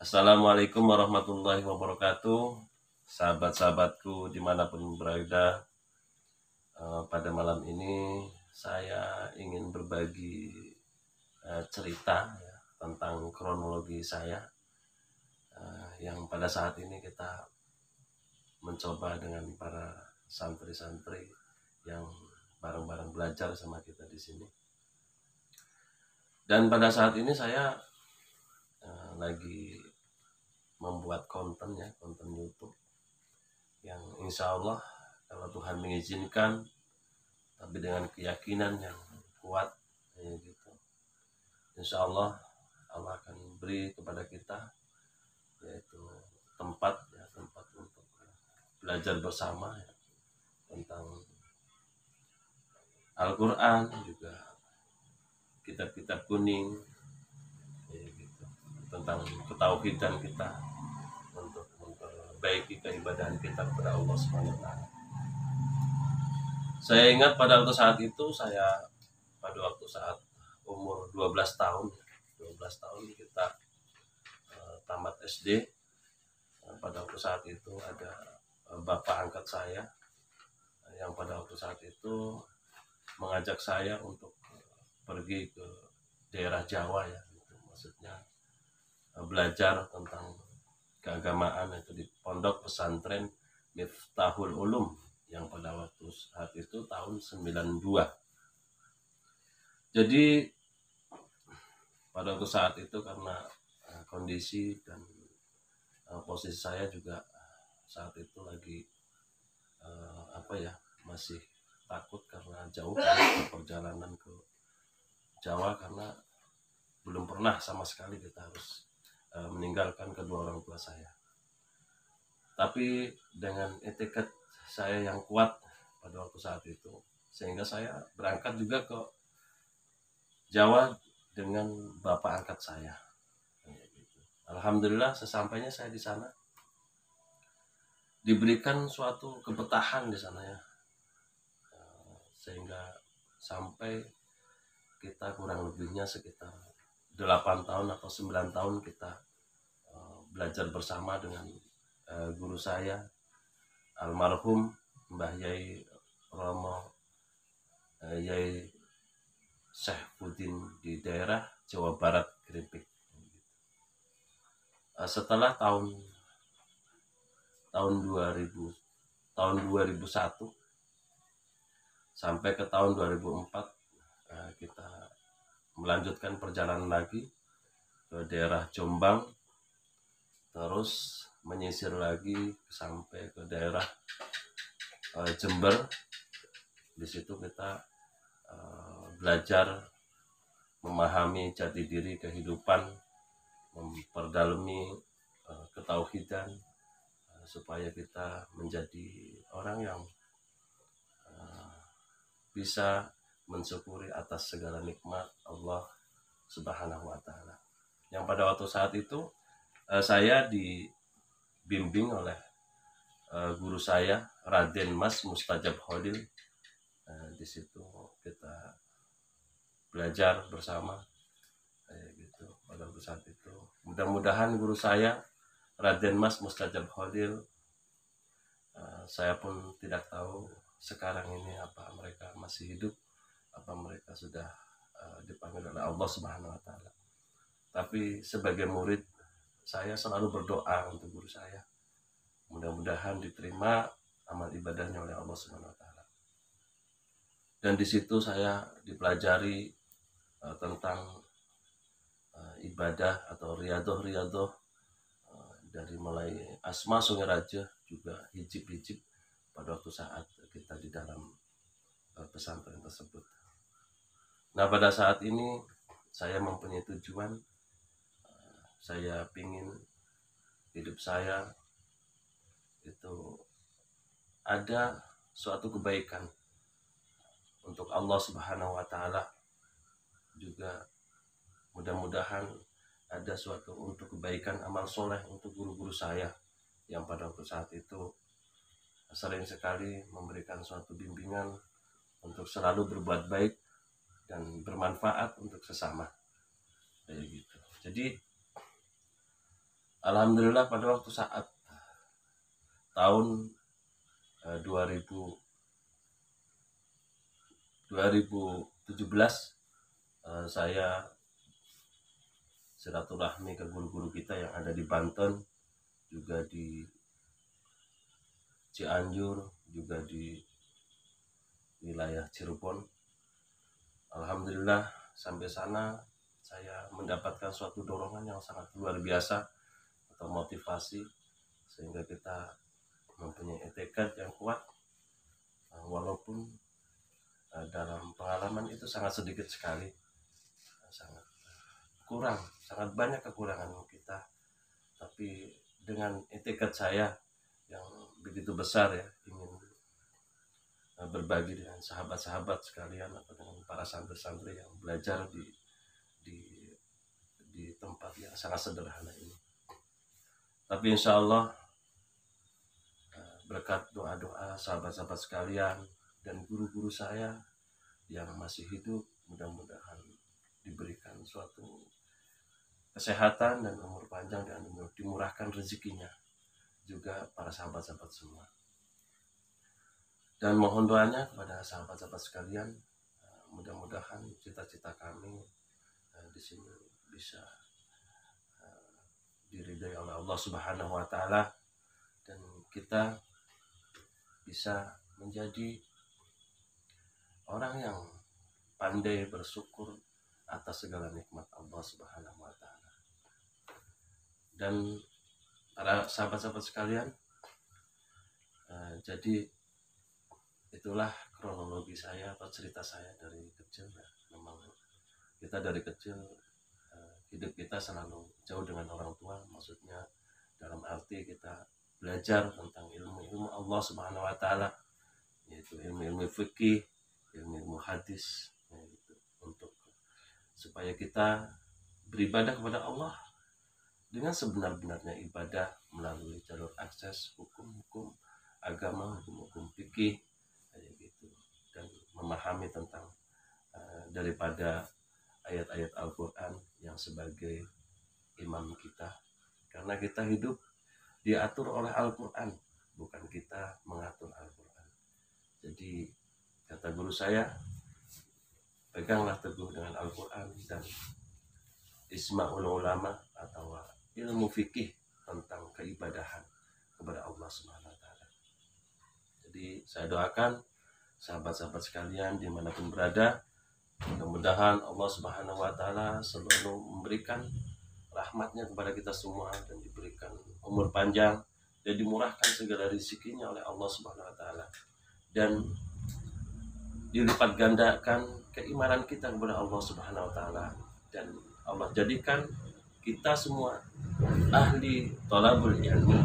Assalamualaikum warahmatullahi wabarakatuh. Sahabat-sahabatku dimanapun berada, pada malam ini saya ingin berbagi cerita ya, tentang kronologi saya yang pada saat ini kita mencoba dengan para santri-santri yang bareng-bareng belajar sama kita di sini. Dan pada saat ini saya lagi membuat konten YouTube yang insya Allah kalau Tuhan mengizinkan, tapi dengan keyakinan yang kuat gitu, insya Allah akan beri kepada kita yaitu tempat untuk belajar bersama tentang Al-Quran, juga kitab-kitab kuning gitu, tentang ketauhidan kita untuk memperbaiki keibadahan kita kepada Allah SWT. Saya ingat pada waktu saat umur 12 tahun kita tamat SD. Pada waktu saat itu ada bapak angkat saya yang pada waktu saat itu mengajak saya untuk pergi ke daerah Jawa ya, maksudnya belajar tentang keagamaan itu di pondok pesantren Miftahul Ulum yang pada waktu saat itu tahun 92. Jadi pada waktu saat itu karena kondisi dan posisi saya juga saat itu lagi masih takut karena jauh perjalanan ke Jawa, karena belum pernah sama sekali kita harus meninggalkan kedua orang tua saya. Tapi dengan etiket saya yang kuat pada waktu saat itu, sehingga saya berangkat juga ke Jawa dengan bapak angkat saya. Alhamdulillah sesampainya saya di sana diberikan suatu kebetahan di sana ya, sehingga sampai kita kurang lebihnya sekitar 8 tahun atau 9 tahun kita belajar bersama dengan guru saya almarhum Mbah Yai Romo Yai Syahbudin di daerah Jawa Barat, Kripik. Setelah tahun 2001 sampai ke tahun 2004 kita melanjutkan perjalanan lagi ke daerah Jombang, terus menyisir lagi sampai ke daerah Jember. Di situ kita belajar memahami jati diri kehidupan, memperdalami ketauhidan supaya kita menjadi orang yang bisa mensyukuri atas segala nikmat Allah Subhanahu wa Ta'ala. Yang pada waktu saat itu saya dibimbing oleh guru saya Raden Mas Mustajab Khalil. Di situ kita belajar bersama gitu pada waktu saat itu. Mudah-mudahan guru saya Raden Mas Mustajab Khalil, saya pun tidak tahu sekarang ini apa mereka masih hidup, apa mereka sudah dipanggil oleh Allah Subhanahu wa Ta'ala. Tapi sebagai murid saya selalu berdoa untuk guru saya, mudah-mudahan diterima amal ibadahnya oleh Allah Subhanahu wa Ta'ala. Dan di situ saya dipelajari tentang ibadah atau riadoh dari mulai asma sungai raja, juga hijib-hijib pada waktu saat kita di dalam pesantren tersebut. Nah pada saat ini saya mempunyai tujuan, saya ingin hidup saya itu ada suatu kebaikan untuk Allah Subhanahu wa Ta'ala, juga mudah-mudahan ada suatu untuk kebaikan amal soleh untuk guru-guru saya yang pada waktu saat itu sering sekali memberikan suatu bimbingan untuk selalu berbuat baik dan bermanfaat untuk sesama. Kayak gitu. Jadi Alhamdulillah pada waktu saat tahun 2017 saya silaturahmi ke guru-guru kita yang ada di Banten, juga di Cianjur, juga di wilayah Cirebon. Alhamdulillah sampai sana saya mendapatkan suatu dorongan yang sangat luar biasa atau motivasi, sehingga kita mempunyai tekad yang kuat, walaupun dalam pengalaman itu sangat sedikit sekali, sangat kurang, sangat banyak kekurangan kita, tapi dengan tekad saya yang begitu besar ya, ingin berbagi dengan sahabat-sahabat sekalian atau dengan para santri-santri yang belajar di tempat yang sangat sederhana ini. Tapi insya Allah berkat doa-doa sahabat-sahabat sekalian dan guru-guru saya yang masih hidup, mudah-mudahan diberikan suatu kesehatan dan umur panjang dan dimurahkan rezekinya juga para sahabat-sahabat semua. Dan mohon doanya kepada sahabat-sahabat sekalian, mudah-mudahan cita-cita kami di sini bisa diridhai oleh Allah Subhanahu wa taala, dan kita bisa menjadi orang yang pandai bersyukur atas segala nikmat Allah Subhanahu wa taala. Dan para sahabat-sahabat sekalian, jadi itulah kronologi saya atau cerita saya dari kecil ya. Memang kita dari kecil hidup kita selalu jauh dengan orang tua, maksudnya dalam arti kita belajar tentang ilmu-ilmu Allah Subhanahu wa taala, yaitu ilmu-ilmu fikih, ilmu-ilmu hadis, yaitu untuk supaya kita beribadah kepada Allah dengan sebenar-benarnya ibadah melalui jalur akses hukum-hukum agama, hukum-hukum fikih, kayak gitu, dan memahami tentang daripada ayat-ayat Al-Quran yang sebagai imam kita, karena kita hidup diatur oleh Al-Quran, bukan kita mengatur Al-Quran. Jadi kata guru saya, peganglah teguh dengan Al-Quran dan isma'ul ulama atau ilmu fikih tentang keibadahan kepada Allah Subhanahu wa taala. Jadi saya doakan sahabat-sahabat sekalian dimanapun berada, mudah-mudahan Allah Subhanahu wa taala selalu memberikan rahmatnya kepada kita semua, dan diberikan umur panjang dan dimurahkan segala rezekinya oleh Allah Subhanahu wa taala, dan dilipat gandakan keimanan kita kepada Allah Subhanahu wa taala, dan Allah jadikan kita semua ahli thalabul ilmi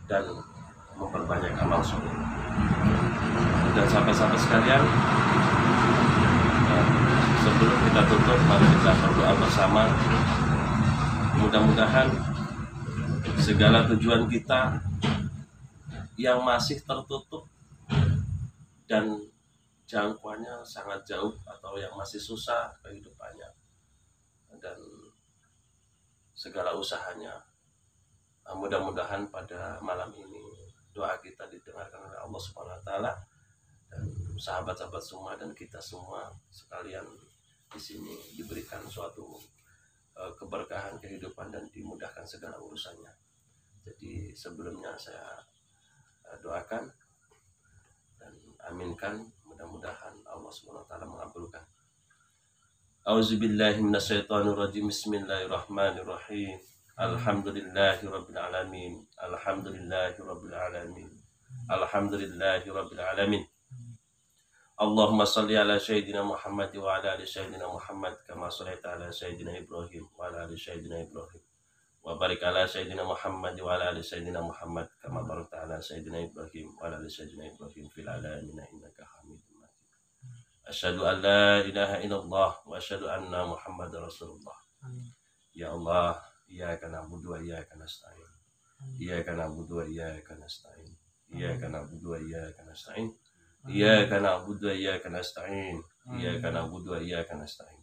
dan memperbanyak amal soleh. Dan sahabat-sahabat sekalian, sebelum kita tutup, mari kita berdoa bersama. Mudah-mudahan segala tujuan kita yang masih tertutup dan jangkauannya sangat jauh, atau yang masih susah kehidupannya dan segala usahanya, mudah-mudahan pada malam ini doa kita didengarkan oleh Allah Subhanahu wa taala, dan sahabat-sahabat semua dan kita semua sekalian di sini diberikan suatu keberkahan kehidupan dan dimudahkan segala urusannya. Jadi sebelumnya saya doakan dan aminkan, mudah-mudahan Allah Subhanahu wa taala mengabulkan. Auzubillahi minasyaitonirrajim. Bismillahirrahmanirrahim. Alhamdulillahirabbil alamin. Alhamdulillahirabbil alamin. Alhamdulillahirabbil alamin. Allahumma shalli ala sayyidina Muhammad wa ala ali sayyidina Muhammad kama shallaita ala sayyidina Ibrahim wa ala ali sayyidina Ibrahim. Wa barik ala sayyidina Muhammad wa ala ali sayyidina Muhammad kama barakta ala sayyidina Ibrahim wa ala ali sayyidina Ibrahim fil alamin innaka Hamidum Majid. Asyhadu an la ilaha illallah wa asyhadu anna Muhammadar Rasulullah. Ya Allah, iyyaka na'budu wa iyyaka nasta'in. Iyyaka na'budu wa iyyaka nasta'in. Iyyaka na'budu wa iyyaka nasta'in. Iyyaka na'budu wa iyyaka nasta'in. Iyyaka na'budu wa iyyaka nasta'in.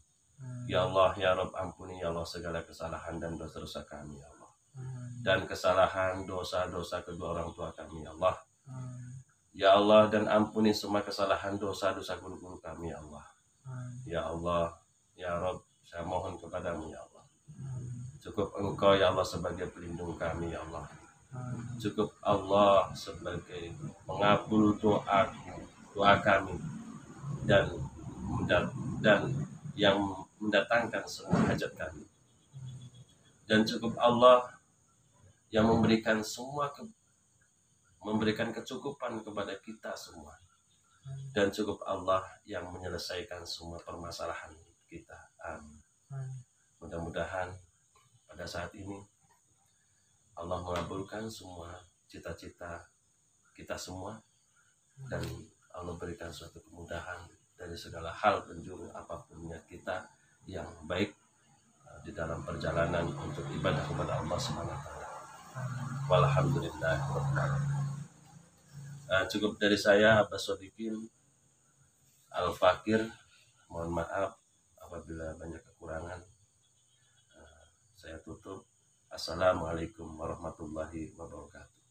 Ya Allah, ya Rabb, ampuni ya Allah segala kesalahan dan dosa-dosa kami ya Allah. dan kesalahan dosa-dosa kedua orang tua kami, ya Allah. Ya Allah, dan ampuni semua kesalahan dosa-dosa guru-guru kami, ya Allah. Ya Allah, ya Rabb, saya mohon kepadamu, ya Allah. Cukup Engkau, ya Allah, sebagai pelindung kami, ya Allah. Cukup Allah sebagai pengabul doa kami, dan yang mendatangkan semua hajat kami. Dan cukup Allah yang memberikan kecukupan kepada kita semua. Dan cukup Allah yang menyelesaikan semua permasalahan kita. Amin. Mudah-mudahan pada saat ini Allah mengabulkan semua cita-cita kita semua, dan Allah berikan suatu kemudahan dari segala hal penjuru apapun niat kita yang baik di dalam perjalanan untuk ibadah kepada Allah SWT. Walhamdulillah. Cukup dari saya, Abbas Sodikin Al-Fakir. Mohon maaf apabila banyak kekurangan. Saya tutup. Assalamualaikum warahmatullahi wabarakatuh.